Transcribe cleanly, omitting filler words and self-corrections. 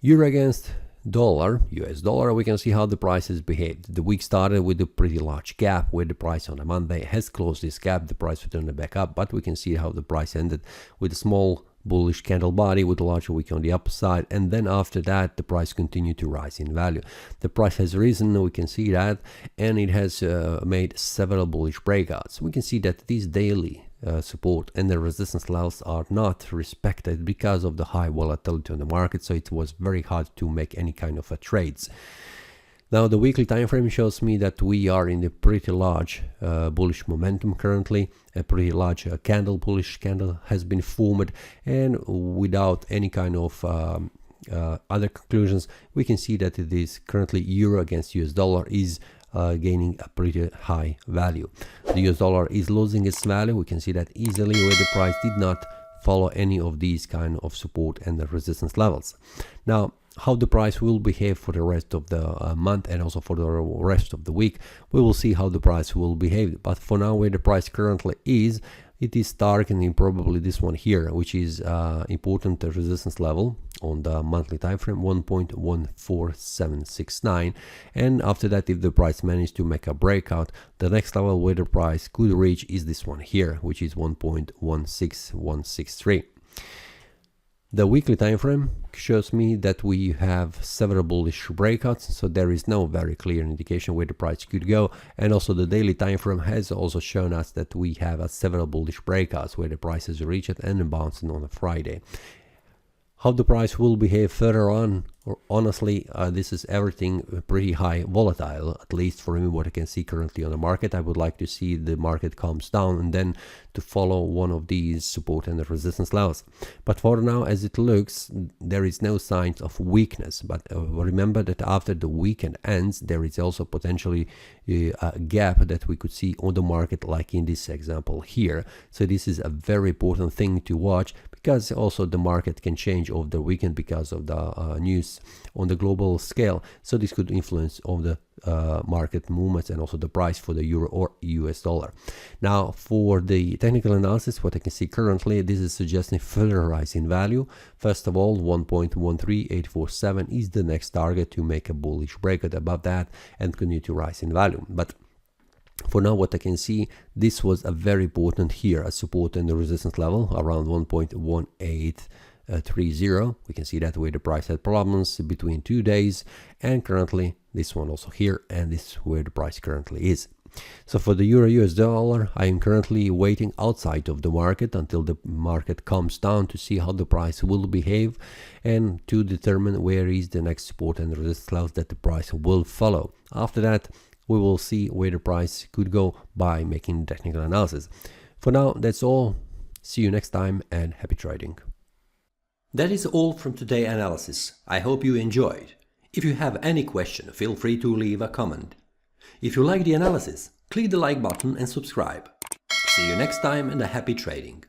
Euro against dollar, US dollar, we can see how the price has behaved. The week started with a pretty large gap where the price on a Monday has closed this gap. The price returned back up, but we can see how the price ended with a small bullish candle body with a larger wick on the upper side, and then after that the price continued to rise in value. The price has risen, we can see that, and it has made several bullish breakouts. We can see that these daily support and the resistance levels are not respected because of the high volatility on the market, so it was very hard to make any kind of trades. Now the weekly time frame shows me that we are in a pretty large bullish momentum currently. A pretty large bullish candle has been formed, and without any kind of other conclusions, we can see that it is currently euro against US dollar is gaining a pretty high value. The US dollar is losing its value. We can see that easily where the price did not follow any of these kind of support and the resistance levels. Now, how the price will behave for the rest of the month and also for the rest of the week, we will see how the price will behave. But for now, where the price currently is, it is targeting probably this one here, which is important resistance level on the monthly time frame, 1.14769. And after that, if the price manages to make a breakout, the next level where the price could reach is this one here, which is 1.16163. The weekly time frame shows me that we have several bullish breakouts, so there is no very clear indication where the price could go. And also the daily time frame has also shown us that we have several bullish breakouts where the price is reached and bouncing on a Friday. How the price will behave further on, or honestly, this is everything pretty high volatile, at least for me what I can see currently on the market. I would like to see the market calms down and then to follow one of these support and resistance levels. But for now, as it looks, there is no signs of weakness. But remember that after the weekend ends, there is also potentially a gap that we could see on the market, like in this example here. So this is a very important thing to watch, because also the market can change over the weekend because of the news on the global scale. So this could influence on the market movements and also the price for the euro or US dollar. Now for the technical analysis, what I can see currently, this is suggesting further rise in value. First of all, 1.13847 is the next target to make a bullish breakout above that and continue to rise in value. But for now, what I can see, this was a very important here, a support and the resistance level around 1.1830. We can see that where the price had problems between 2 days, and currently this one also here, and this is where the price currently is. So for the euro US dollar, I am currently waiting outside of the market until the market calms down to see how the price will behave and to determine where is the next support and resistance levels that the price will follow. After that, we will see where the price could go by making technical analysis. For now, that's all. See you next time and happy trading. That is all from today's analysis. I hope you enjoyed. If you have any question, feel free to leave a comment. If you like the analysis, click the like button and subscribe. See you next time and a happy trading.